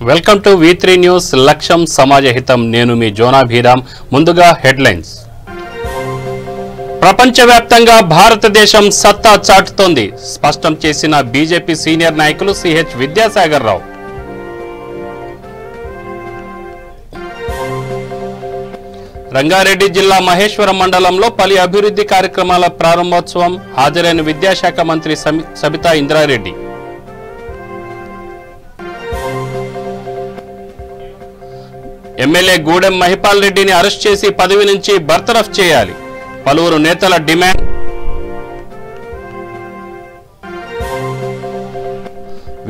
Welcome to V3 news లక్ష్యం సమాజహితం నేను మీ జోనా భీరాం ముందుగా హెడ్లైన్స్ ప్రపంచవ్యాప్తంగా భారతదేశం సత్తా చాటుతోంది స్పష్టం చేసిన బీజేపీ సీనియర్ నాయకులు సిహెచ్ విద్యాసాగర్ రావు రంగారెడ్డి జిల్లా మహేశ్వరం మండలంలో పలు అభివృద్ధి కార్యక్రమాల ప్రారంభోత్సవం హాజరైన విద్యాశాఖ మంత్రి సబితా ఇంద్రారెడ్డి ఎమ్మెల్యే గూడెం మహిపాల్ రెడ్డిని అరెస్ట్ చేసి పదవి నుంచి బర్తరఫ్ చేయాలి పలువురు నేతల డిమాండ్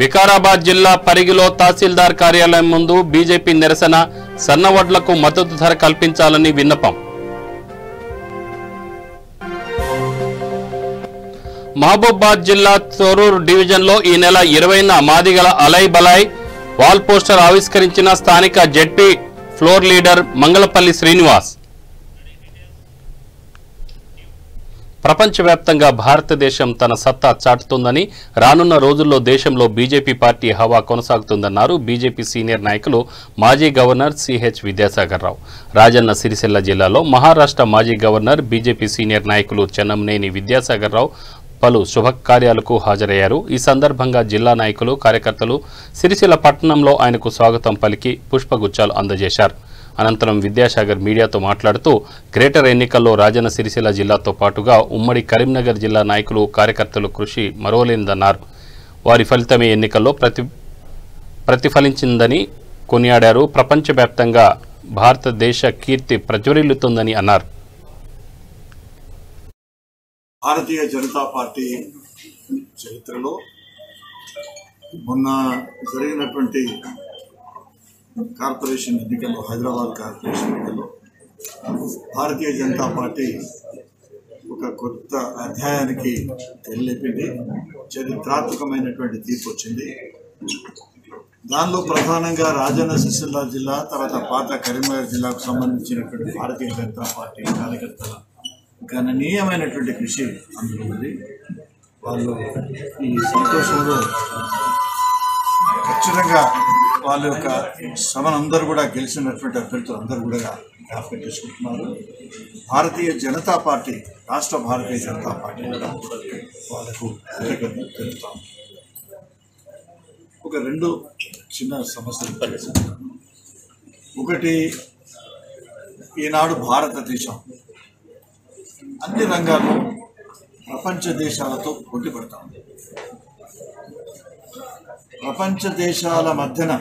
వికారాబాద్ జిల్లా పరిగిలో తహసీల్దార్ కార్యాలయం ముందు బీజేపీ నిరసన సన్నవడ్లకు మద్దతు ధర కల్పించాలని విన్నపం మహబూబాబాద్ జిల్లా తొర్రూరు డివిజన్లో ఈ నెల 20న మాదిగల అలై బలాయ్ వాల్ పోస్టర్ ఆవిష్కరించిన స్థానిక ZP floor leader Mangalpalli Srinivas ప్రపంచవ్యాప్తంగా భారతదేశం తన సత్తా చాటుతుందని రానున్న రోజుల్లో దేశంలో బీజేపీ పార్టీ హవా కొనసాగుతుందన్నారు బీజేపీ సీనియర్ నాయకులు మాజీ గవర్నర్ సిహెచ్ విద్యాసాగర్ రావు రాజన్న సిరిసిల్ల జిల్లాలో మహారాష్ట్ర మాజీ గవర్నర్ బీజేపీ సీనియర్ నాయకులు చెన్నంనేని విద్యాసాగర్ రావు పలు శుభకార్యాలకు హాజరయ్యారు ఈ సందర్భంగా జిల్లా నాయకులు కార్యకర్తలు సిరిసిల్ల పట్టణంలో ఆయనకు స్వాగతం పలికి పుష్పగుచ్చాలు అందజేశారు అనంతరం విద్యాసాగర్ మీడియాతో మాట్లాడుతూ గ్రేటర్ ఎన్నికల్లో రాజన్న సిరిసిల్ల జిల్లాతో పాటుగా ఉమ్మడి కరీంనగర్ జిల్లా నాయకులు కార్యకర్తలు కృషి మరోలేనిదన్నారు వారి ఫలితమే ఎన్నికల్లో ప్రతిఫలించిందని కొనియాడారు ప్రపంచవ్యాప్తంగా భారతదేశ కీర్తి ప్రజ్వరిల్లుతుందని అన్నారు భారతీయ జనతా పార్టీ చరిత్రలో మొన్న జరిగినటువంటి కార్పొరేషన్ ఎన్నికల్లో హైదరాబాద్ కార్పొరేషన్ ఎన్నికల్లో భారతీయ జనతా పార్టీ ఒక కొత్త అధ్యాయానికి తెరలేపింది చరిత్రాత్మకమైనటువంటి తీర్పు వచ్చింది దానిలో ప్రధానంగా రాజన్న సిరిసిల్ల జిల్లా తర్వాత పాత కరీంనగర్ జిల్లాకు సంబంధించినటువంటి భారతీయ జనతా పార్టీ కార్యకర్తల గణనీయమైనటువంటి కృషి అందులో ఉంది వాళ్ళు ఈ సంతోషంలో ఖచ్చితంగా వాళ్ళ యొక్క శ్రమనందరూ కూడా గెలిచినటువంటి అభ్యర్థులు అందరూ కూడా జ్ఞాపకం చేసుకుంటున్నారు భారతీయ జనతా పార్టీ రాష్ట్ర భారతీయ జనతా పార్టీ కూడా వాళ్ళకు కృతజ్ఞతలు తెలుపుతాం ఒక రెండు చిన్న సమస్యలు పరిగణిస్తాం ఒకటి ఈనాడు భారతదేశం అన్ని రంగాల్లో ప్రపంచ దేశాలతో పోటీ పడతాం ప్రపంచ దేశాల మధ్యన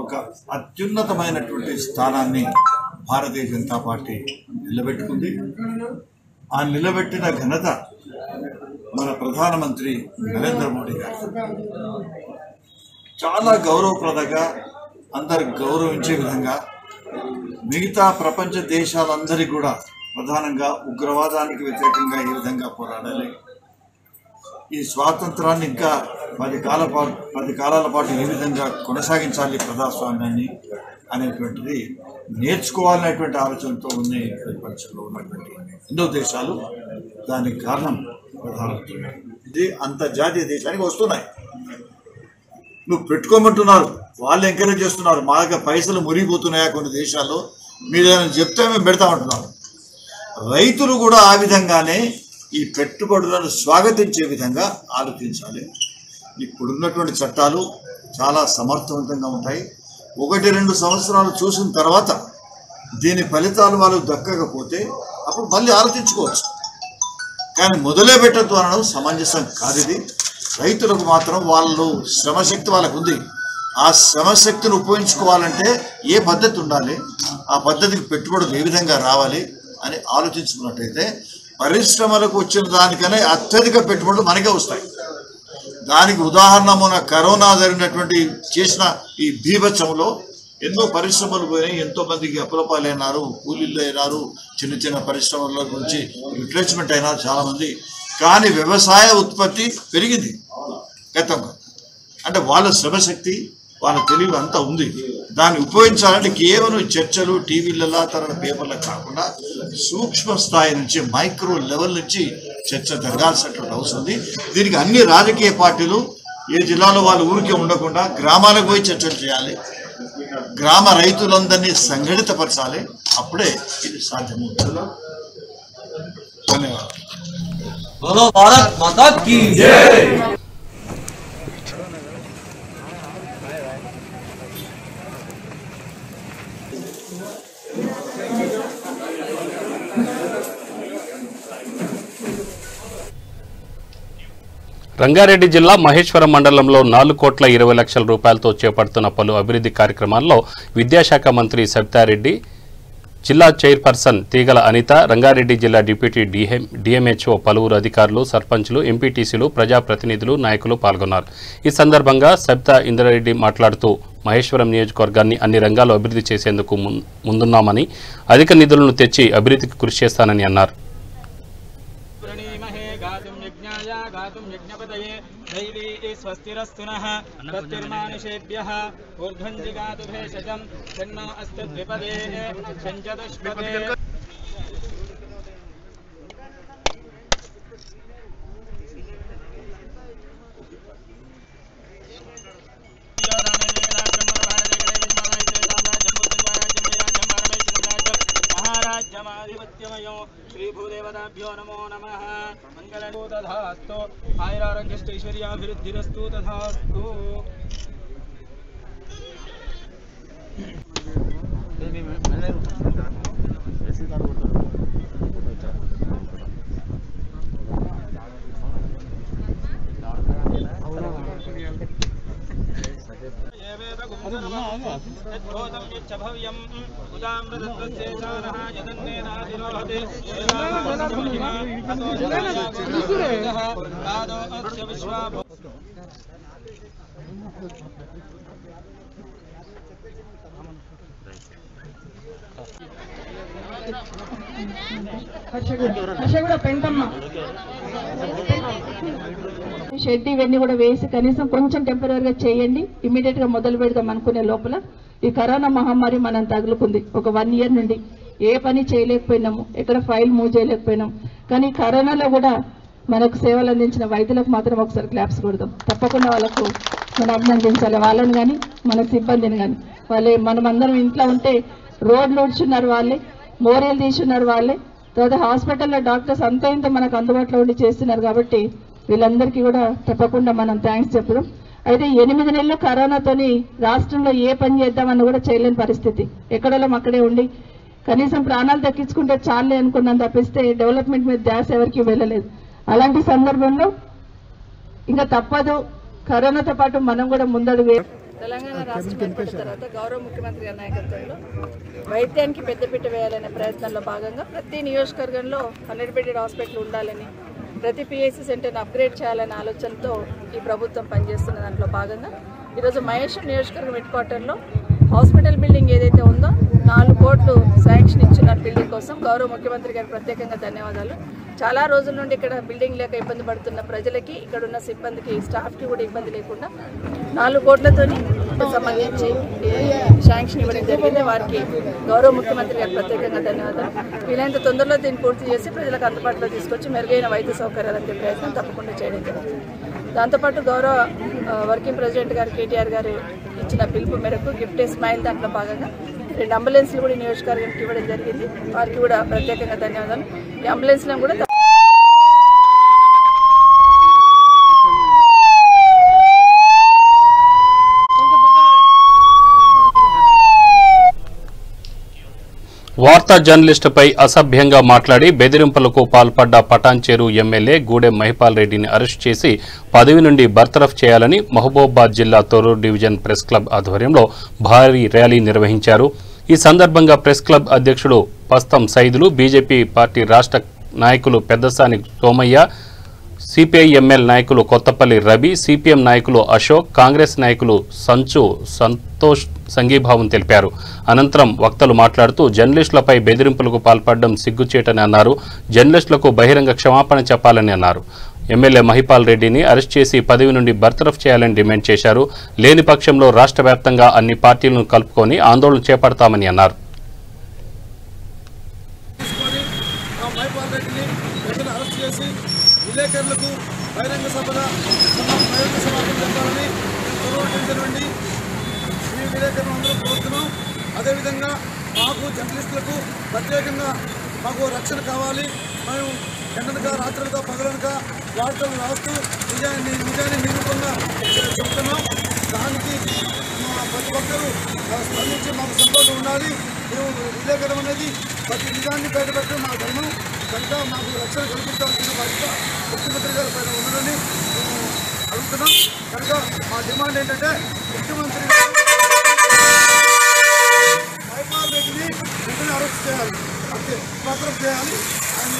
ఒక అత్యున్నతమైనటువంటి స్థానాన్ని భారతీయ జనతా పార్టీ నిలబెట్టుకుంది ఆ నిలబెట్టిన ఘనత మన ప్రధానమంత్రి నరేంద్ర మోడీ గారు చాలా గౌరవప్రదంగా అందరు గౌరవించే విధంగా మిగతా ప్రపంచ దేశాలందరికీ కూడా ప్రధానంగా ఉగ్రవాదానికి వ్యతిరేకంగా ఏ విధంగా పోరాడాలి ఈ స్వాతంత్రాన్ని ఇంకా 10 కాలాల పాటు ఏ విధంగా కొనసాగించాలి ప్రజాస్వామ్యాన్ని అనేటువంటిది నేర్చుకోవాలనేటువంటి ఆలోచనతో ఉన్న ప్రపంచంలో ఉన్నటువంటి ఎన్నో దేశాలు దానికి కారణం ప్రధానమంత్రి ఇది అంతర్జాతీయ దేశానికి వస్తున్నాయి నువ్వు పెట్టుకోమంటున్నారు వాళ్ళు ఎంకరేజ్ చేస్తున్నారు మా దగ్గర పైసలు మురిగిపోతున్నాయా కొన్ని దేశాల్లో మీరు ఏదైనా చెప్తే మేము పెడతామంటున్నారు రైతులు కూడా ఆ విధంగానే ఈ పెట్టుబడులను స్వాగతించే విధంగా ఆలోచించాలి ఇప్పుడున్నటువంటి చట్టాలు చాలా సమర్థవంతంగా ఉంటాయి 1-2 సంవత్సరాలు చూసిన తర్వాత దీని ఫలితాలు వాళ్ళు దక్కకపోతే అప్పుడు మళ్ళీ ఆలోచించుకోవచ్చు కానీ మొదలే పెట్టద్దు అనడం సమంజసం కాదు ఇది రైతులకు మాత్రం వాళ్ళు శ్రమశక్తి వాళ్ళకు ఉంది ఆ శ్రమశక్తిని ఉపయోగించుకోవాలంటే ఏ పద్ధతి ఉండాలి ఆ పద్ధతికి పెట్టుబడులు ఏ విధంగా రావాలి అని ఆలోచించుకున్నట్టయితే పరిశ్రమలకు వచ్చిన దానికనే అత్యధిక పెట్టుబడులు మనకే వస్తాయి దానికి ఉదాహరణ మొన్న కరోనా జరిగినటువంటి చేసిన ఈ బీభత్సంలో ఎన్నో పరిశ్రమలు పోయినాయి ఎంతో మందికి అప్పులపాలైనారు కూలీళ్ళు అయినారు చిన్న చిన్న పరిశ్రమల గురించి రిప్లేస్మెంట్ అయినారు చాలామంది కానీ వ్యవసాయ ఉత్పత్తి పెరిగింది గతంగా అంటే వాళ్ళ శ్రమశక్తి వాళ్ళ తెలివి అంతా ఉంది దాన్ని ఉపయోగించాలంటే కేవలం చర్చలు టీవీలలో తర్వాత పేపర్లకు కాకుండా సూక్ష్మ స్థాయి నుంచి మైక్రో లెవెల్ నుంచి చర్చ జరగాల్సినటువంటి అవసరం ఉంది దీనికి అన్ని రాజకీయ పార్టీలు ఏ జిల్లాలో వాళ్ళు ఊరికే ఉండకుండా గ్రామాలకు పోయి చర్చలు చేయాలి, గ్రామ రైతులందరినీ సంఘటితపరచాలి. అప్పుడే ఇది సాధ్యమవుతుంది. ధన్యవాదాలు. बोलो भारत माता की जय। రంగారెడ్డి జిల్లా మహేశ్వరం మండలంలో 4,20,00,000 రూపాయలతో చేపడుతున్న పలు అభివృద్ధి కార్యక్రమాల్లో విద్యాశాఖ మంత్రి సబితారెడ్డి, జిల్లా చైర్పర్సన్ తీగల అనిత, రంగారెడ్డి జిల్లా డిప్యూటీ డిఎంహెచ్ఓ, పలువురు అధికారులు, సర్పంచులు, ఎంపీటీసీలు, ప్రజాప్రతినిధులు, నాయకులు పాల్గొన్నారు. ఈ సందర్భంగా సబితా ఇంద్రారెడ్డి మాట్లాడుతూ మహేశ్వరం నియోజకవర్గాన్ని అన్ని రంగాల్లో అభివృద్ధి చేసేందుకు ముందున్నామని, అధిక నిధులను తెచ్చి అభివృద్ధికి కృషి చేస్తానని అన్నారు. स्वस्तिरस्तुनः स्वस्तिर्मानुषेभ्यः ऊर्ध्वञ्जिगातु भेषजं तन्नो अस्तु द्विपदे शञ्चतुष्पदे। महाराज्यमाधिपत्यमयो श्रीभूदेवताभ्यो नमो नमः। मंगलमो तथास्तु, आयुरारोग्यैश्वर्याभिवृद्धिरस्तु तथास्तु। షెడ్ ఇవన్నీ కూడా వేసి కనీసం కొంచెం టెంపరీగా చేయండి. ఇమీడియట్ గా మొదలు పెడదాం అనుకునే లోపల ఈ కరోనా మహమ్మారి మనం తగులుకుంది. ఒక 1 ఇయర్ నుండి ఏ పని చేయలేకపోయినాము, ఎక్కడ ఫైల్ మూవ్ చేయలేకపోయినాం. కానీ కరోనాలో కూడా మనకు సేవలు అందించిన వైద్యులకు మాత్రం ఒకసారి క్లాప్స్ కొడదాం. తప్పకుండా వాళ్ళకు మనం అభినందించాలి, వాళ్ళని కానీ మన సిబ్బందిని కానీ. వాళ్ళే మనమందరం ఇంట్లో ఉంటే రోడ్లు ఊడ్చున్నారు వాళ్ళే, మోరీలు తీసున్నారు వాళ్ళే, తర్వాత హాస్పిటల్లో డాక్టర్స్ అంతా ఇంత మనకు అందుబాటులో ఉండి చేస్తున్నారు. కాబట్టి వీళ్ళందరికీ కూడా తప్పకుండా మనం థ్యాంక్స్ చెప్పడం. అయితే 8 నెలలు కరోనాతోని రాష్ట్రంలో ఏ పని చేద్దామని కూడా చేయలేని పరిస్థితి. ఎక్కడోళ్ళం అక్కడే ఉండి కనీసం ప్రాణాలు దక్కించుకుంటే చాలే అనుకున్నాం తప్పిస్తే డెవలప్మెంట్ మీద ధ్యాస ఎవరికి వెళ్ళలేదు. అలాంటి సందర్భంలో ఇంకా తప్పదు, కరోనాతో పాటు మనం కూడా ముందడుగు. తెలంగాణ రాష్ట్రం ఏర్పడిన తర్వాత గౌరవ ముఖ్యమంత్రి గారి నాయకత్వంలో వైద్యానికి పెద్దపీట వేయాలనే ప్రయత్నంలో భాగంగా ప్రతి నియోజకవర్గంలో 100 బెడెడ్ హాస్పిటల్ ఉండాలని, ప్రతి పిఎస్సి సెంటర్ని అప్గ్రేడ్ చేయాలనే ఆలోచనతో ఈ ప్రభుత్వం పనిచేస్తున్న దాంట్లో భాగంగా ఈరోజు మహేశ్వరం నియోజకవర్గం హెడ్ క్వార్టర్లో హాస్పిటల్ బిల్డింగ్ ఏదైతే ఉందో 4 కోట్లు శాంక్షన్ ఇచ్చిన బిల్డింగ్ కోసం గౌరవ ముఖ్యమంత్రి గారికి ప్రత్యేకంగా ధన్యవాదాలు. చాలా రోజుల నుండి ఇక్కడ బిల్డింగ్ లేక ఇబ్బంది పడుతున్న ప్రజలకి, ఇక్కడ ఉన్న సిబ్బందికి, స్టాఫ్కి కూడా ఇబ్బంది లేకుండా 4 కోట్లతో సంబంధించి శాంక్షన్ ఇవ్వడం జరిగింది. వారికి గౌరవ ముఖ్యమంత్రి గారికి ప్రత్యేకంగా ధన్యవాదాలు. వీలైనంత తొందరలో దీన్ని పూర్తి చేసి ప్రజలకు అందుబాటులో తీసుకొచ్చి మెరుగైన వైద్య సౌకర్యాలు అందే ప్రయత్నం తప్పకుండా చేయడం జరుగుతుంది. దాంతోపాటు గౌరవ వర్కింగ్ ప్రెసిడెంట్ గారు కేటీఆర్ గారు ఇచ్చిన పిలుపు మేరకు గిఫ్ట్ ఏ స్మైల్ దాంట్లో భాగంగా 2 అంబులెన్స్లు కూడా నియోజకవర్గానికి ఇవ్వడం జరిగింది. వారికి కూడా ప్రత్యేకంగా ధన్యవాదాలు. ఈ అంబులెన్స్లను కూడా వార్తా జర్నలిస్టుపై అసభ్యంగా మాట్లాడి బెదిరింపులకు పాల్పడ్డ పటాన్చెరు ఎమ్మెల్యే గూడెం మహిపాల్ రెడ్డిని అరెస్టు చేసి పదవి నుండి బర్తరఫ్ చేయాలని మహబూబాబాద్ జిల్లా తొర్రూరు డివిజన్ ప్రెస్ క్లబ్ ఆధ్వర్యంలో భారీ ర్యాలీ నిర్వహించారు. ఈ సందర్భంగా ప్రెస్ క్లబ్ అధ్యక్షుడు పస్తం సైదులు, బీజేపీ పార్టీ రాష్ట్ర నాయకులు పెద్దసాని సోమయ్య, సిపిఐ ఎంఎల్ నాయకులు కొత్తపల్లి రవి, సిపిఎం నాయకులు అశోక్, కాంగ్రెస్ నాయకులు సంతోష్ సంఘీభావం తెలిపారు. అనంతరం వక్తలు మాట్లాడుతూ జర్నలిస్టులపై బెదిరింపులకు పాల్పడడం సిగ్గుచేటని అన్నారు. జర్నలిస్టులకు బహిరంగ క్షమాపణ చెప్పాలని అన్నారు. ఎమ్మెల్యే మహిపాల్ రెడ్డిని అరెస్ట్ చేసి పదవి నుండి బర్తరఫ్ చేయాలని డిమాండ్ చేశారు. లేని పక్షంలో రాష్ట్ర వ్యాప్తంగా అన్ని పార్టీలను కలుపుకొని ఆందోళన చేపడతామని అన్నారు. బహిరంగ సభగా బహిరంగ సమాపం జరగాలని కోరుకుంటున్నటువంటి ఈ విలేకరులు అందరూ కోరుతున్నాం. అదేవిధంగా మాకు జర్నలిస్టులకు ప్రత్యేకంగా మాకు రక్షణ కావాలి. మేము ఎండనగా రాత్రులుగా పగలనగా వార్తలు రాస్తూ నిజాన్ని నిరూపంగా చెప్తున్నాం. దానికి ప్రతి ఒక్కరూ స్పందించి మాకు సంతోషం ఉండాలి. మేము విలేకరం అనేది ప్రతి నిజాన్ని బయటపెట్టడం మా ధర్మం కనుక మాకు రక్షణ కల్పించాల్సిన బాధ్యత ముఖ్యమంత్రి గారి పైన ఉండాలని మేము అడుగుతున్నాం. కనుక మా డిమాండ్ ఏంటంటే ముఖ్యమంత్రి మైపాల్ రెడ్డిని వెంటనే అరెస్ట్ చేయాలి, అంతే మాత్రం చేయాలి. ఆయన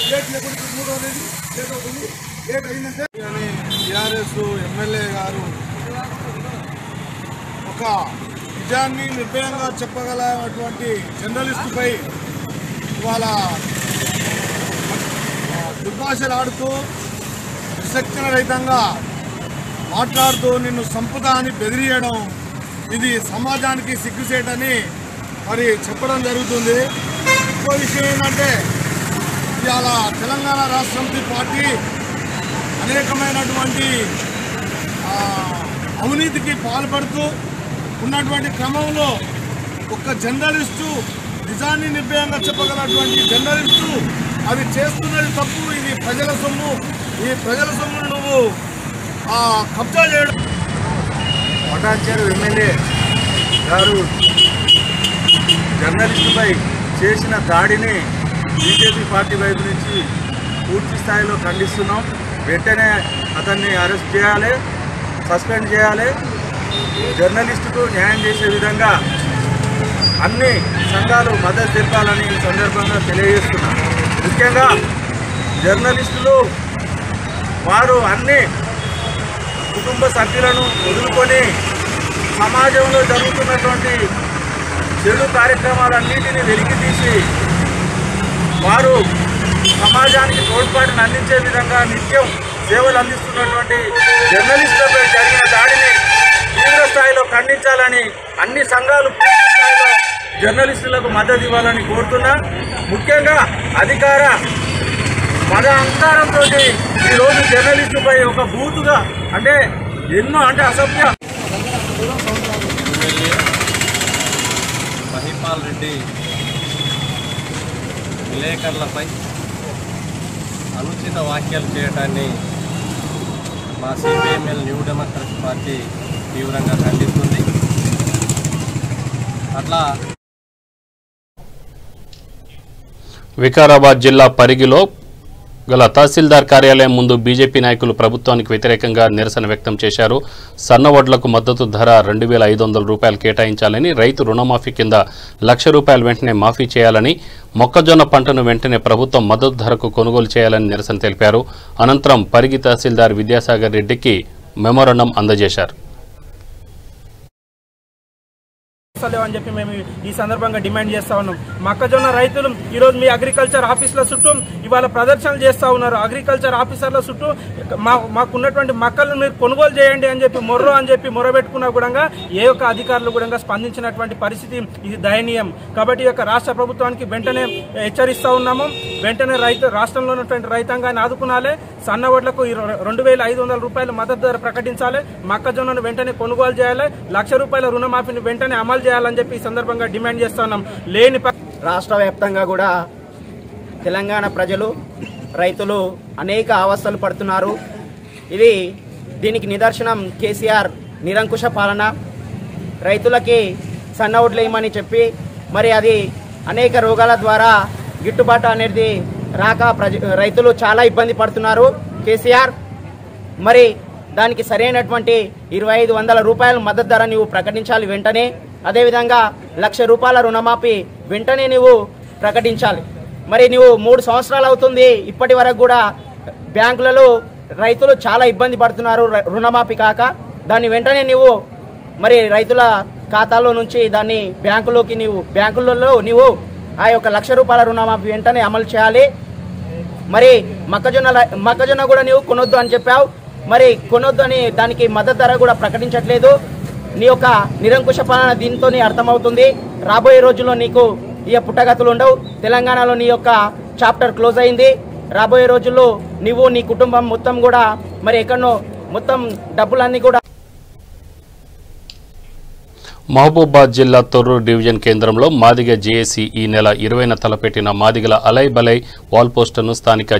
డేట్ లేకుండా 3వ తేదీ డేట్ అవుతుంది. డేట్ అయిందంటే కానీ టీఆర్ఎస్ ఎమ్మెల్యే గారు ఒక నిజాన్ని నిర్భయంగా చెప్పగలటువంటి జర్నలిస్టుపై ఇవాళ దుర్భాషలు ఆడుతూ విచక్షణ రహితంగా మాట్లాడుతూ నిన్ను సంపుతా అని బెదిరియడం ఇది సమాజానికి సిగ్గుసేటని మరి చెప్పడం జరుగుతుంది. ఇంకో విషయం ఏంటంటే ఇవాళ తెలంగాణ రాష్ట్ర సమితి పార్టీ అనేకమైనటువంటి అవినీతికి పాల్పడుతూ ఉన్నటువంటి క్రమంలో ఒక జర్నలిస్టు నిజాన్ని నిర్భయంగా చెప్పగలటువంటి జర్నలిస్టు అది చేస్తున్నది తప్పు. ఇది ప్రజల సొమ్ము. ఈ ప్రజల సొమ్మును నువ్వు కబ్జా చేయడం. పటాన్చేరు ఎమ్మెల్యే గారు జర్నలిస్టుపై చేసిన దాడిని బీజేపీ పార్టీ వైపు నుంచి పూర్తి స్థాయిలో ఖండిస్తున్నాం. వెంటనే అతన్ని అరెస్ట్ చేయాలి, సస్పెండ్ చేయాలి. జర్నలిస్టుకు న్యాయం చేసే విధంగా అన్ని సంఘాలు మద్దతు తెలపాలని ఈ సందర్భంగా తెలియజేస్తున్నాం. ముఖ్యంగా జర్నలిస్టులు వారు అన్ని కుటుంబ సభ్యులను వదులుకొని సమాజంలో జరుగుతున్నటువంటి చెడు కార్యక్రమాలన్నింటినీ వెలికి తీసి వారు సమాజానికి తోడ్పాటును అందించే విధంగా నిత్యం సేవలు అందిస్తున్నటువంటి జర్నలిస్టులపై జరిగిన దాడిని తీవ్ర స్థాయిలో ఖండించాలని అన్ని సంఘాలు పూర్తి స్థాయిలో జర్నలిస్టులకు మద్దతు ఇవ్వాలని కోరుతున్నా. ముఖ్యంగా అధికార మద అహంకారంతో ఈరోజు జర్నలిస్టుపై ఒక బూతుగా అంటే ఎన్నో అసభ్య మహిపాల్ రెడ్డి విలేకరులపై అనుచిత వ్యాఖ్యలు చేయడాన్ని మా సిపిఎంఎల్ న్యూ డెమోక్రసీ పార్టీ తీవ్రంగా ఖండిస్తుంది. అట్లా వికారాబాద్ జిల్లా పరిగిలో గల తహసీల్దార్ కార్యాలయం ముందు బీజేపీ నాయకులు ప్రభుత్వానికి వ్యతిరేకంగా నిరసన వ్యక్తం చేశారు. సన్నవడ్లకు మద్దతు ధర 2,500 రూపాయలు కేటాయించాలని, రైతు రుణమాఫీ కింద ₹1,00,000 వెంటనే మాఫీ చేయాలని, మొక్కజొన్న పంటను వెంటనే ప్రభుత్వం మద్దతు ధరకు కొనుగోలు చేయాలని నిరసన తెలిపారు. అనంతరం పరిగి తహసీల్దార్ విద్యాసాగర్ రెడ్డికి మెమోరాండం అందజేశారు. అని చెప్పి మేము ఈ సందర్భంగా డిమాండ్ చేస్తా ఉన్నాం. మొక్కజొన్న రైతులు ఈరోజు మీ అగ్రికల్చర్ ఆఫీసుల చుట్టూ ఇవాళ ప్రదర్శనలు చేస్తూ ఉన్నారు. అగ్రికల్చర్ ఆఫీసర్ల చుట్టూ మాకున్నటువంటి మొక్కలను మీరు కొనుగోలు చేయండి అని చెప్పి మొరబెట్టుకున్నా కూడా ఏ ఒక్క అధికారులు కూడా స్పందించినటువంటి పరిస్థితి ఇది దయనీయం. కాబట్టి ఈ యొక్క రాష్ట్ర ప్రభుత్వానికి వెంటనే హెచ్చరిస్తూ ఉన్నాము. వెంటనే రాష్ట్రంలో ఉన్నటువంటి రైతాంగాన్ని ఆదుకునాలి. సన్న వడ్లకు 2,500 రూపాయల మద్దతు ధర ప్రకటించాలి. మొక్కజొన్నను వెంటనే కొనుగోలు చేయాలి. ₹1,00,000 రుణమాఫీని వెంటనే అమలు చేయాలని చెప్పి ఈ సందర్భంగా డిమాండ్ చేస్తున్నాం. రాష్ట్ర వ్యాప్తంగా కూడా తెలంగాణ ప్రజలు రైతులు అనేక అవస్థలు పడుతున్నారు. దీనికి నిదర్శనం కేసీఆర్ నిరంకుశ పాలన. రైతులకి సన్న వడ్లు వేయమని చెప్పి మరి అది అనేక రోగాల ద్వారా గిట్టుబాటు అనేది రాక రైతులు చాలా ఇబ్బంది పడుతున్నారు. కేసీఆర్ మరి దానికి సరైనటువంటి 2,500 రూపాయల మద్దతు ధర నువ్వు ప్రకటించాలి వెంటనే. అదేవిధంగా ₹1,00,000 రుణమాఫీ వెంటనే నువ్వు ప్రకటించాలి. మరి నువ్వు 3 సంవత్సరాలు అవుతుంది, ఇప్పటి వరకు కూడా బ్యాంకులలో రైతులు చాలా ఇబ్బంది పడుతున్నారు రుణమాఫీ కాక. దాన్ని వెంటనే నువ్వు మరి రైతుల ఖాతాలో నుంచి దాన్ని బ్యాంకులలో నువ్వు ఆ యొక్క ₹1,00,000 రుణమాఫీ వెంటనే అమలు చేయాలి. మరి మొక్కజొన్న కూడా నువ్వు కొనొద్దు అని చెప్పావు. మరి కొనొద్దు అని దానికి మద్దతు ధర కూడా ప్రకటించట్లేదు. నీ యొక్క నిరంకుశ పాలన దీంతో అర్థమవుతుంది. రాబోయే రోజుల్లో నీకు ఇక పుట్టగతులు ఉండవు. తెలంగాణలో నీ యొక్క చాప్టర్ క్లోజ్ అయింది. రాబోయే రోజుల్లో నువ్వు నీ కుటుంబం మొత్తం కూడా మరి ఎక్కడో మొత్తం డబ్బులన్నీ కూడా. మహబూబాద్ జిల్లా తొర్రూరు డివిజన్ కేంద్రంలో మాదిగ జేఏసీ ఈ నెల 20న తలపెట్టిన మాదిగల అలై బలై వాల్ పోస్టర్ను స్థానిక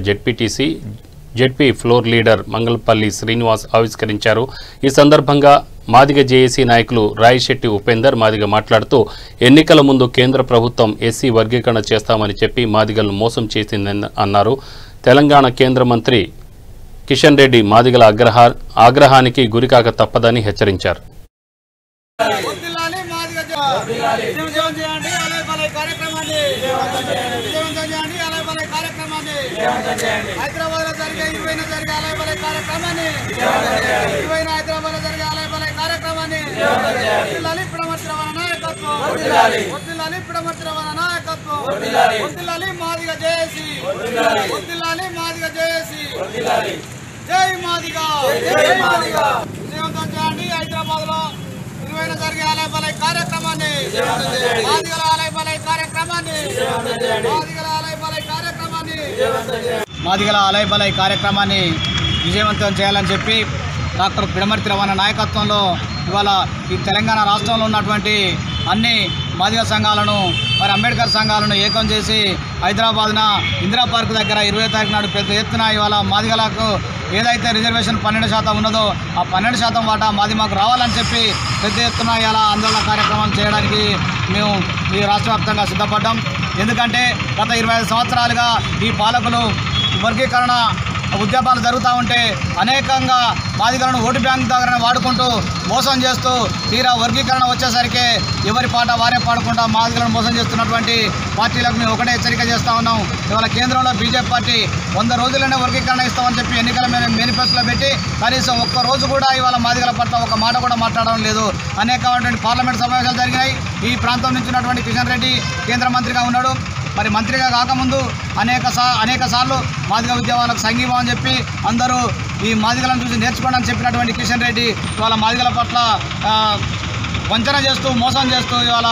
ZP floor leader Mangalpalli Srinivas ఆవిష్కరించారు. ఈ సందర్భంగా మాదిగ జేఏసీ నాయకులు రాయిశెట్టి ఉపేందర్ మాదిగ మాట్లాడుతూ ఎన్నికల ముందు కేంద్ర ప్రభుత్వం ఎస్సీ వర్గీకరణ చేస్తామని చెప్పి మాదిగలను మోసం చేసిందని అన్నారు. తెలంగాణ కేంద్ర మంత్రి కిషన్ రెడ్డి మాదిగల ఆగ్రహానికి గురికాక తప్పదని హెచ్చరించారు. హైదరాబాద్ లో జరిగే 20న జరిగే అలైబలై కార్యక్రమాన్ని హైదరాబాద్ లో జరిగే అలైబలై కార్యక్రమాన్ని వర్ధిల్లాలి పిడమర్తి రవాణా నాయకత్వం, వర్ధిల్లాలి పిడమర్తి రవాణా నాయకత్వం, వర్ధిల్లాలి మాదిగ జేఏసీ, వర్ధిల్లాలి మాదిగ జేఏసీ, జై మాదిగ, జై మాదిగ. విజయవంతం చేయండి. హైదరాబాద్ లో 20న జరిగే అలైబలై కార్యక్రమాన్ని, మాదిగల అలైబలై కార్యక్రమాన్ని, మాదిగల అలైబలై కార్యక్రమాన్ని, మాదిగల అలై బలై కార్యక్రమాన్ని విజయవంతం చేయాలని చెప్పి డాక్టర్ పిడమర్తి రవాణా నాయకత్వంలో ఇవాళ ఈ తెలంగాణ రాష్ట్రంలో ఉన్నటువంటి అన్ని మాదిగ సంఘాలను మరి అంబేద్కర్ సంఘాలను ఏకం చేసి హైదరాబాద్న ఇందిరా పార్క్ దగ్గర 20వ తారీఖు నాడు పెద్ద ఎత్తున ఇవాళ మాదిగలకు ఏదైతే రిజర్వేషన్ 12% ఉన్నదో ఆ 12% వాటా మాకు రావాలని చెప్పి పెద్ద ఎత్తున ఇవాళ ఆందోళన కార్యక్రమం చేయడానికి మేము ఈ రాష్ట్ర వ్యాప్తంగా సిద్ధపడ్డాం. ఎందుకంటే గత 25 సంవత్సరాలుగా ఈ పాలకులు వర్గీకరణ ఉద్యమాలు జరుగుతూ ఉంటే అనేకంగా మాదిగలను ఓటు బ్యాంక్ దగ్గర వాడుకుంటూ మోసం చేస్తూ తీరా వర్గీకరణ వచ్చేసరికి ఎవరి పాట వారే పాడుకుంటా మాదిగలను మోసం చేస్తున్నటువంటి పార్టీలకు మేము ఒకటే హెచ్చరిక చేస్తూ ఉన్నాం. ఇవాళ కేంద్రంలో బీజేపీ పార్టీ 100 రోజుల్లోనే వర్గీకరణ ఇస్తామని చెప్పి ఎన్నికల మేనిఫెస్టోలో పెట్టి కనీసం ఒక్క రోజు కూడా ఇవాళ మాదిగల పట్ల ఒక మాట కూడా మాట్లాడడం లేదు. అనేకమైనటువంటి పార్లమెంట్ సమావేశాలు జరిగినాయి. ఈ ప్రాంతం నుంచి ఉన్నటువంటి కిషన్ రెడ్డి కేంద్ర మంత్రిగా ఉన్నాడు. మరి మంత్రిగా కాకముందు అనేక సార్లు మాదిగ ఉద్యమాలకు సంఘీభావం చెప్పి అందరూ ఈ మాదిగలను చూసి నేర్చుకోండి అని చెప్పినటువంటి కిషన్ రెడ్డి ఇవాళ మాదిగల పట్ల వంచన చేస్తూ మోసం చేస్తూ ఇవాళ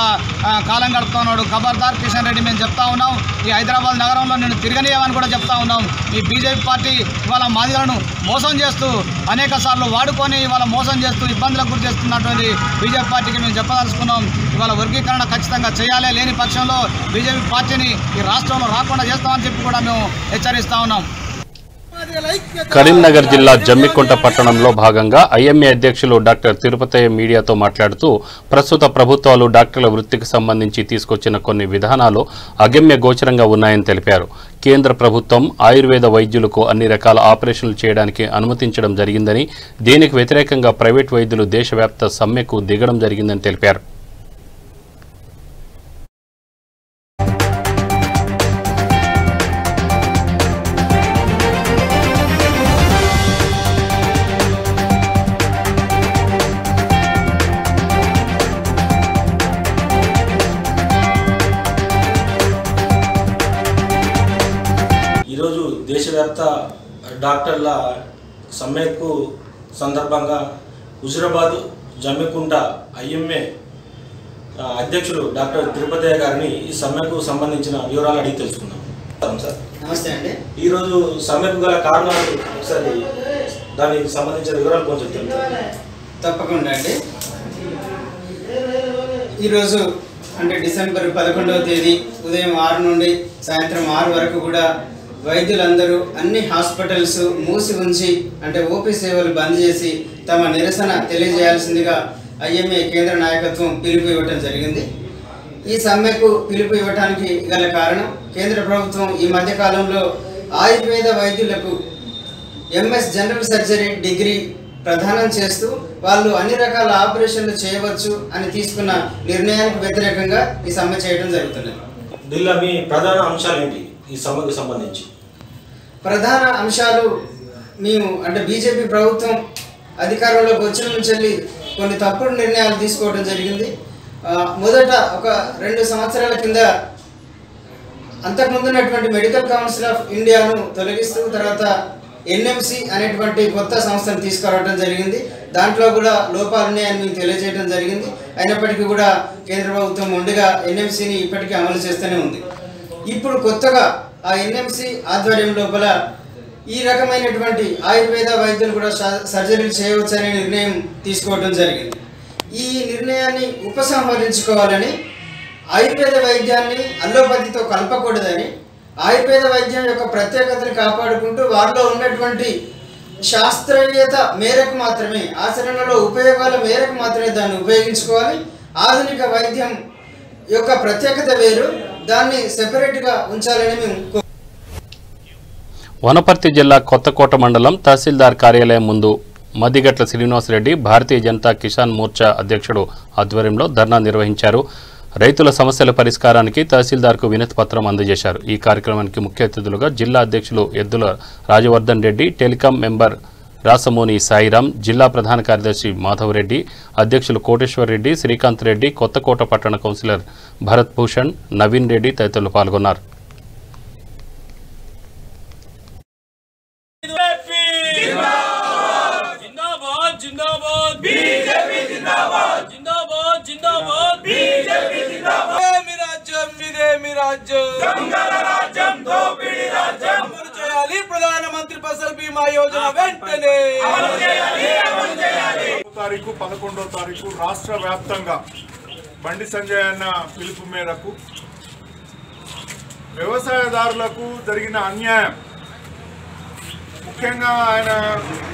కాలం గడుపుతున్నాడు. ఖబర్దార్ కిషన్ రెడ్డి, మేము చెప్తా ఉన్నాం, ఈ హైదరాబాద్ నగరంలో నేను తిరగనీయమని కూడా చెప్తా ఉన్నాం. ఈ బీజేపీ పార్టీ ఇవాళ మాదిగలను మోసం చేస్తూ అనేక సార్లు వాడుకొని ఇవాళ మోసం చేస్తూ ఇబ్బందులకు గురి చేస్తున్నటువంటి బీజేపీ పార్టీకి మేము చెప్పదలుచుకున్నాం. ఇవాళ వర్గీకరణ ఖచ్చితంగా చేయాలి, లేని పక్షంలో బీజేపీ పార్టీని ఈ రాష్ట్రంలో రాకుండా చేస్తామని చెప్పి కూడా మేము హెచ్చరిస్తా ఉన్నాం. కరీంనగర్ జిల్లా జమ్మికుంట పట్టణంలో భాగంగా ఐఎంఏ అధ్యక్షులు డాక్టర్ తిరుపతయ్య మీడియాతో మాట్లాడుతూ ప్రస్తుత ప్రభుత్వాలు డాక్టర్ల వృత్తికి సంబంధించి తీసుకొచ్చిన కొన్ని విధానాలు అగమ్య గోచరంగా ఉన్నాయని తెలిపారు. కేంద్ర ప్రభుత్వం ఆయుర్వేద వైద్యులకు అన్ని రకాల ఆపరేషన్లు చేయడానికి అనుమతించడం జరిగిందని, దీనికి వ్యతిరేకంగా ప్రైవేట్ వైద్యులు దేశవ్యాప్త సమ్మెకు దిగడం జరిగిందని తెలిపారు. ఈరోజు దేశవ్యాప్త డాక్టర్ల సమ్మెకు సందర్భంగా హుజురాబాద్ జమ్మికుంట ఐఎంఏ అధ్యక్షులు డాక్టర్ తిరుపతయ్య గారిని ఈ సమ్మెకు సంబంధించిన వివరాలు అడిగి తెలుసుకుందాం. సార్ నమస్తే అండి. ఈరోజు సమ్మెకు గల కారణాలు ఒకసారి దానికి సంబంధించిన వివరాలు కొంచెం తెలుసు. తప్పకుండా అండి. ఈరోజు అంటే డిసెంబర్ 11వ తేదీ ఉదయం 6 నుండి సాయంత్రం 6 వరకు కూడా వైద్యులందరూ అన్ని హాస్పిటల్స్ మూసి ఉంచి అంటే ఓపీ సేవలు బంద్ చేసి తమ నిరసన తెలియజేయాల్సిందిగా ఐఎంఏ కేంద్ర నాయకత్వం పిలుపు ఇవ్వటం జరిగింది. ఈ సమ్మెకు పిలుపు ఇవ్వడానికి గల కారణం కేంద్ర ప్రభుత్వం ఈ మధ్యకాలంలో ఆయుర్వేద వైద్యులకు ఎంఎస్ జనరల్ సర్జరీ డిగ్రీ ప్రదానం చేస్తూ వాళ్ళు అన్ని రకాల ఆపరేషన్లు చేయవచ్చు అని తీసుకున్న నిర్ణయానికి వ్యతిరేకంగా ఈ సమ్మె చేయడం జరుగుతున్నది. దీనిలో మీ ప్రధాన అంశాలు ఏంటి? ఈ సమ్మెకు సంబంధించి ప్రధాన అంశాలు మేము అంటే బీజేపీ ప్రభుత్వం అధికారంలోకి వచ్చిన నుంచి కొన్ని తప్పుడు నిర్ణయాలు తీసుకోవడం జరిగింది. మొదట ఒక 2 సంవత్సరాల కింద అంతకుముందున్నటువంటి మెడికల్ కౌన్సిల్ ఆఫ్ ఇండియాను తొలగిస్తూ తర్వాత ఎన్ఎంసి అనేటువంటి కొత్త సంస్థను తీసుకురావడం జరిగింది. దాంట్లో కూడా లోపాలు ఉన్నాయని మేము తెలియజేయడం జరిగింది. అయినప్పటికీ కూడా కేంద్ర ప్రభుత్వం మొండిగా ఎన్ఎంసిని ఇప్పటికీ అమలు చేస్తూనే ఉంది. ఇప్పుడు కొత్తగా ఆ ఎన్ఎంసి ఆధ్వర్యం లోపల ఈ రకమైనటువంటి ఆయుర్వేద వైద్యులు కూడా సర్జరీలు చేయవచ్చనే నిర్ణయం తీసుకోవడం జరిగింది. ఈ నిర్ణయాన్ని ఉపసంహరించుకోవాలని, ఆయుర్వేద వైద్యాన్ని అల్లోపతితో కలపకూడదని, ఆయుర్వేద వైద్యం యొక్క ప్రత్యేకతను కాపాడుకుంటూ వారిలో ఉన్నటువంటి శాస్త్రీయత మేరకు మాత్రమే, ఆచరణలో ఉపయోగాల మేరకు మాత్రమే దాన్ని ఉపయోగించుకోవాలి. ఆధునిక వైద్యం యొక్క ప్రత్యేకత వేరు, దాన్ని సెపరేట్గా ఉంచాలని మేము. వనపర్తి జిల్లా కొత్తకోట మండలం తహసీల్దార్ కార్యాలయం ముందు మద్దిగట్ల శ్రీనివాసరెడ్డి భారతీయ జనతా కిసాన్ మోర్చా అధ్యక్షుడు ఆధ్వర్యంలో ధర్నా నిర్వహించారు. రైతుల సమస్యల పరిష్కారానికి తహసీల్దార్కు వినతి పత్రం అందజేశారు. ఈ కార్యక్రమానికి ముఖ్య అతిథులుగా జిల్లా అధ్యక్షులు ఎద్దుల రాజవర్ధన్ రెడ్డి, టెలికాం మెంబర్ రాసమోని సాయిరాం, జిల్లా ప్రధాన కార్యదర్శి మాధవరెడ్డి, అధ్యక్షులు కోటేశ్వర్ రెడ్డి, శ్రీకాంత్ రెడ్డి, కొత్తకోట పట్టణ కౌన్సిలర్ భరత్ భూషణ్, నవీన్ రెడ్డి తదితరులు పాల్గొన్నారు. ప్రధానమంత్రి ఫసల్ బీమా యోజన వెంటనే తారీఖు 11వ తారీఖు రాష్ట్ర వ్యాప్తంగా బండి సంజయ్ అన్న పిలుపు మేరకు వ్యవసాయదారులకు జరిగిన అన్యాయం, ముఖ్యంగా ఆయన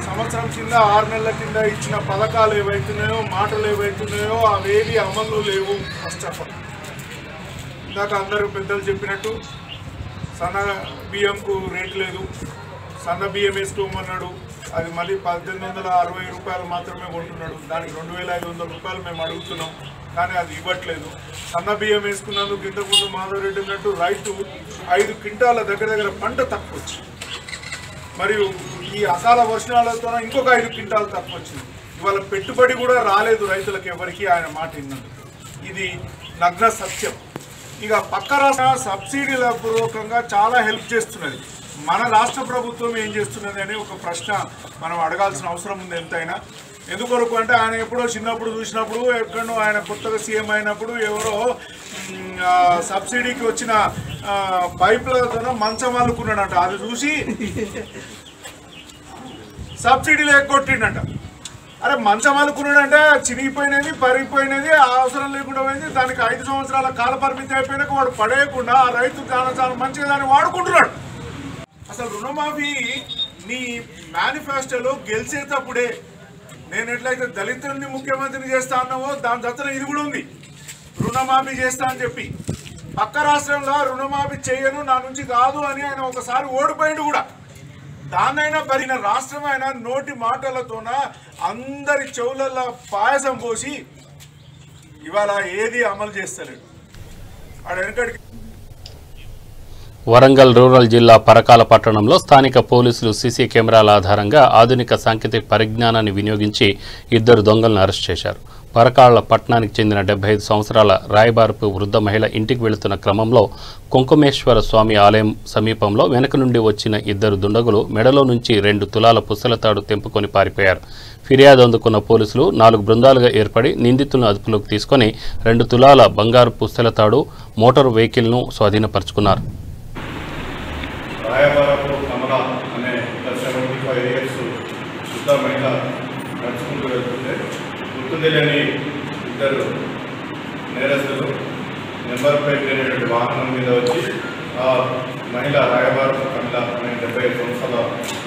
సంవత్సరం కింద 6 నెలల కింద ఇచ్చిన పథకాలు ఏవైతున్నాయో, మాటలు ఏవైతున్నాయో అవేవి అమల్లో లేవు. ఫస్ట్ ఆఫ్ ఆల్ ఇందాక అందరూ పెద్దలు చెప్పినట్టు సన్న బియ్యంకు రేటు లేదు, సన్న బియ్యం వేసుకోమన్నాడు, అది మళ్ళీ 1860 రూపాయలు మాత్రమే కొంటున్నాడు, దానికి 2500 రూపాయలు మేము అడుగుతున్నాం, కానీ అది ఇవ్వట్లేదు. సన్న బియ్యం వేసుకున్నందుకు ఇంతకుముందు మాధవరెడ్డి ఉన్నట్టు రైతు 5 క్వింటాల దగ్గర పంట తక్కువ వచ్చింది, మరియు ఈ అకాల వర్షాలతో ఇంకొక 5 క్వింటాలు తక్కువ వచ్చింది. ఇవాళ పెట్టుబడి కూడా రాలేదు రైతులకు ఎవరికి, ఆయన మాట విన్నందుకు. ఇది నగ్న సత్యం. ఇక పక్క రాష్ట్ర సబ్సిడీల పూర్వకంగా చాలా హెల్ప్ చేస్తున్నది, మన రాష్ట్ర ప్రభుత్వం ఏం చేస్తున్నది అనే ఒక ప్రశ్న మనం అడగాల్సిన అవసరం ఉంది ఎంతైనా. ఎందుకొరకు అంటే ఆయన ఎప్పుడో చిన్నప్పుడు చూసినప్పుడు, ఎక్కడో ఆయన కొత్తగా సీఎం అయినప్పుడు ఎవరో సబ్సిడీకి వచ్చిన పైపులతో మంచం అల్లుకున్నాడంట, అది చూసి సబ్సిడీలు ఎగ్గొట్టిండంట. అరే మంచం అల్లుకున్నాడంటే చిరిగిపోయినది, పరిగిపోయినది, అవసరం లేకుండా పోయింది, దానికి 5 సంవత్సరాల కాల పరిమితి అయిపోయినాక వాడు పడేయకుండా ఆ రైతు చాలా మంచిగా దాన్ని వాడుకుంటున్నాడు. అసలు రుణమాఫీ నీ మేనిఫెస్టోలో గెలిచేటప్పుడే నేను ఎట్లయితే దళితుల్ని ముఖ్యమంత్రిని చేస్తా అన్నావో దాని జతన ఇది కూడా ఉంది, రుణమాఫీ చేస్తా అని చెప్పి. పక్క రాష్ట్రంలో రుణమాఫీ చేయను, నా నుంచి కాదు అని ఆయన ఒకసారి ఓడిపోయిండు కూడా. దాన్నైనా పరిగిన రాష్ట్రం అయినా నోటి మాటలతోన అందరి చెవులలో పాయసం పోసి ఇవాళ ఏది అమలు చేస్తలేడు. ఆడ వెనకడికి వరంగల్ రూరల్ జిల్లా పరకాల పట్టణంలో స్థానిక పోలీసులు సీసీ కెమెరాల ఆధారంగా ఆధునిక సాంకేతిక పరిజ్ఞానాన్ని వినియోగించి 2 దొంగలను అరెస్ట్ చేశారు. పరకాల పట్టణానికి చెందిన 75 సంవత్సరాల రాయబారపు వృద్ధ మహిళ ఇంటికి వెళుతున్న క్రమంలో కుంకుమేశ్వర స్వామి ఆలయం సమీపంలో వెనక నుండి వచ్చిన 2 దుండగులు మెడలో నుంచి 2 తులాల పుస్తలతాడు తెంపుకొని పారిపోయారు. ఫిర్యాదు అందుకున్న పోలీసులు 4 బృందాలుగా ఏర్పడి నిందితులను అదుపులోకి తీసుకుని 2 తులాల బంగారు పుస్తలతాడు, మోటార్ వెహికల్ను స్వాధీనపరుచుకున్నారు. రాయబారపు కమల అనే 75 ఇయర్స్ వృద్ధ మహిళ నడుచుకుంటూ వెళ్తుంటే గుర్తు తెలియని 2 నేరస్తులు నెంబర్ ప్లేట్ లేనటువంటి వాహనం మీద వచ్చి ఆ మహిళ రాయబారపు కమల అనే 75 సంవత్సరాల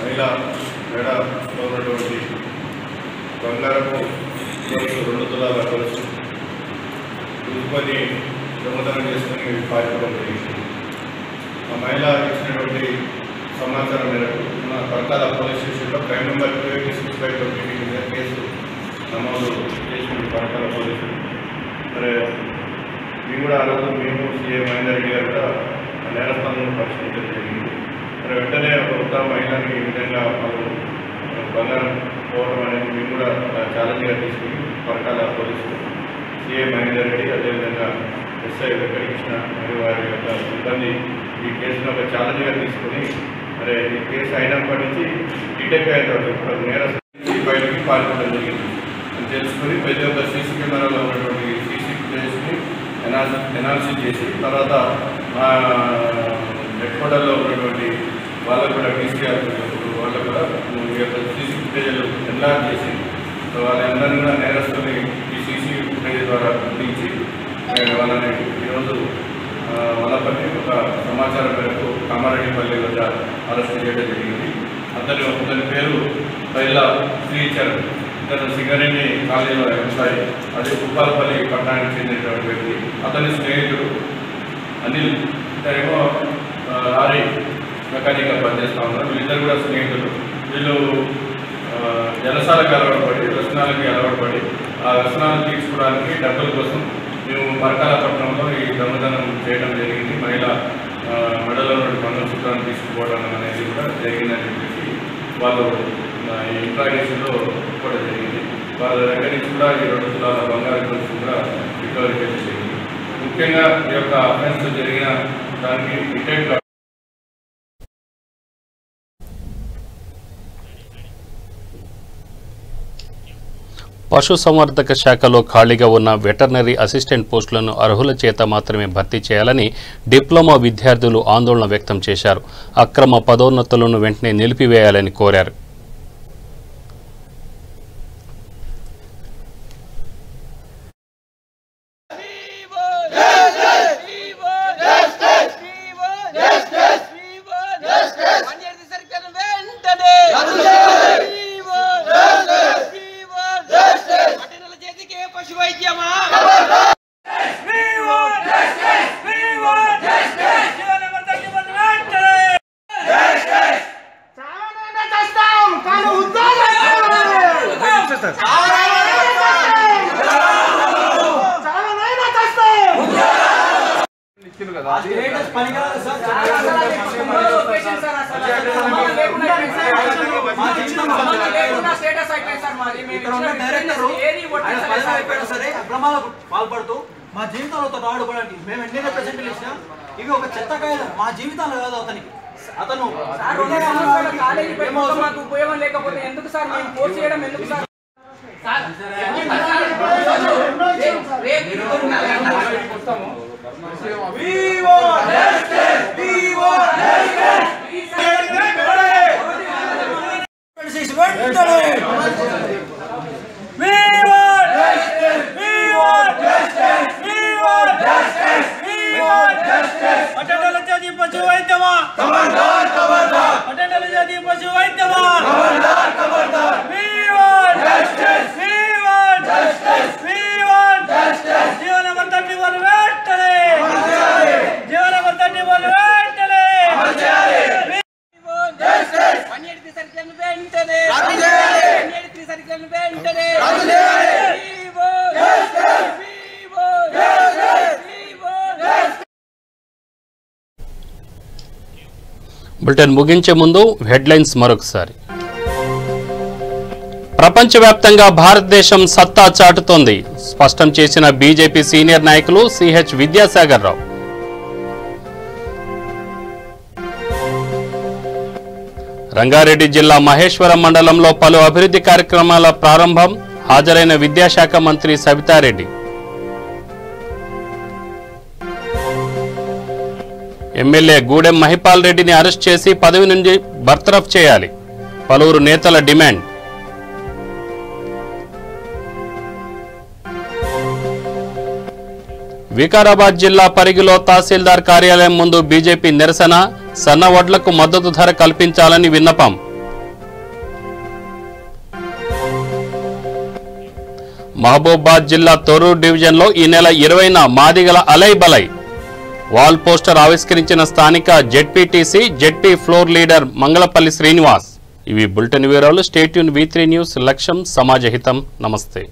మహిళ మెడలో ఉన్నటువంటి బంగారపు 2 తులాల కొలుసు తీసుకొని దొంగతనం చేసుకుని పారిపోవడం జరిగింది. ఆ మహిళ ఇచ్చినటువంటి సమాచారం మేరకు మన పరకాల పోలీస్ స్టేషన్లో క్రైమ్ నెంబర్ 286/20 మీద కేసు నమోదు చేసిన పరకాల పోలీసులు. మరి మేము కూడా ఆ రోజు మేము సీఎం మహేందర్ రెడ్డి గారు కూడా నేరస్థానంలో పరిశీలించడం జరిగింది. మరి వెంటనే ఒక వృద్ధ మహిళని ఈ విధంగా వాళ్ళు బంగారం పోవడం అనేది మేము కూడా ఛాలెంజ్గా తీసుకుని పరకాల పోలీసులు సీఎం మహేందర్ రెడ్డి అదేవిధంగా ఎస్ఐ వెంకటకృష్ణ మరియు వారి యొక్క సిబ్బంది ఈ కేసును ఒక ఛాలెంజ్గా తీసుకుని మరి ఈ కేసు అయినప్పటి నుంచి డిటెక్ట్ అయినటువంటి నేరస్తులు బయటకి పాల్గొనడం జరిగింది అని తెలుసుకుని ప్రతి ఒక్క సీసీ కెమెరాలో ఉన్నటువంటి సీసీ ఫుటేజ్ని ఎనాలిసిస్ చేసి తర్వాత హెడ్ క్వార్టర్లో ఉన్నటువంటి వాళ్ళకు కూడా టీసీఆర్ వాళ్ళకు కూడా ఈ యొక్క సీసీ ఫుటేజీలు ఎన్లార్జ్ చేసి వాళ్ళందరినీ కూడా నేరస్తుల్ని ఈ సీసీ ఫుటేజ్ ద్వారా గుర్తించి వాళ్ళని ఈరోజు వల్లపల్లి ఒక సమాచారం మేరకు కామారెడ్డిపల్లి వద్ద అరెస్ట్ చేయడం జరిగింది. అతని పేరు పైలా శ్రీచరణ్. ఇతను సింగరేణి కాలేజీలో ఎంప్లాయీ, అదే ఉప్పాలపల్లి పట్టణానికి చెందినటువంటి వ్యక్తి. అతని స్నేహితుడు అనిల్, ఇతనేమో లారీ మెకానిక్గా పనిచేస్తూ ఉన్నారు. వీళ్ళిద్దరు కూడా స్నేహితులు. వీళ్ళు జలసాలకు అలవాటుపడి, వ్యసనాలకి అలవాటుపడి ఆ వ్యసనాలు తీర్చుకోవడానికి డబ్బుల కోసం మేము పరకాలపట్నంలో ఈ దొంగతనం చేయడం జరిగింది. మహిళ మెడలో మంగళసూత్రాన్ని తీసుకుపోవడం అనేది కూడా జరిగిందని చెప్పేసి వాళ్ళు ఈ ఇంట్రాగేషన్లో కూడా జరిగింది. వాళ్ళ దగ్గర నుంచి కూడా ఈ 2 తులాల బంగారు గొలుసు కూడా రికవరీ చేయడం జరిగింది. ముఖ్యంగా ఈ యొక్క అఫెన్స్ జరిగిన దానికి ఇంటెంట్ పశుసంవర్ధక శాఖలో ఖాళీగా ఉన్న వెటర్నరీ అసిస్టెంట్ పోస్టులను అర్హుల చేత మాత్రమే భర్తీ చేయాలని డిప్లొమా విద్యార్థులు ఆందోళన వ్యక్తం చేశారు. అక్రమ పదోన్నతులను వెంటనే నిలిపివేయాలని కోరారు. పాల్పడుతూ మా జీవితాలతో ఆడుకోవడానికి మేము ఎన్ని రిప్రజెంటేషన్ ఇచ్చినా ఇవి ఒక చెత్త కాయలు మా జీవితాలు కాదు. అతను మాకు ఉపయోగం లేకపోతే ఎందుకు సార్ మేము పోస్ట్ చేయడం ఎందుకు సార్? బులెటిన్ ముగించే ముందు హెడ్లైన్స్ మరొకసారి. ప్రపంచవ్యాప్తంగా భారతదేశం సత్తా చాటుతోంది, స్పష్టం చేసిన బీజేపీ సీనియర్ నాయకులు సిహెచ్ విద్యాసాగర్ రావు. రంగారెడ్డి జిల్లా మహేశ్వరం మండలంలో పలు అభివృద్ధి కార్యక్రమాల ప్రారంభం, హాజరైన విద్యాశాఖ మంత్రి సబితారెడ్డి. ఎమ్మెల్యే గూడెం మహిపాల్ రెడ్డిని అరెస్ట్ చేసి పదవి నుంచి బర్తరఫ్ చేయాలి, పలువురు నేతల డిమాండ్. వికారాబాద్ జిల్లా పరిగిలో తహసీల్దార్ కార్యాలయం ముందు బీజేపీ నిరసన, సన్న వడ్లకు మద్దతు ధర కల్పించాలని విన్నపం. మహబూబాబాద్ జిల్లా తొర్రూరు డివిజన్లో ఈ నెల 20న మాదిగల అలై బలై వాల్ పోస్టర్ ఆవిష్కరించిన స్థానిక ZPTC ZP floor leader Mangalpalli Srinivas. ఇవి బులెటిన్ వివరాలు. Stay tune V3 news. లక్ష్యం సమాజహితం. నమస్తే.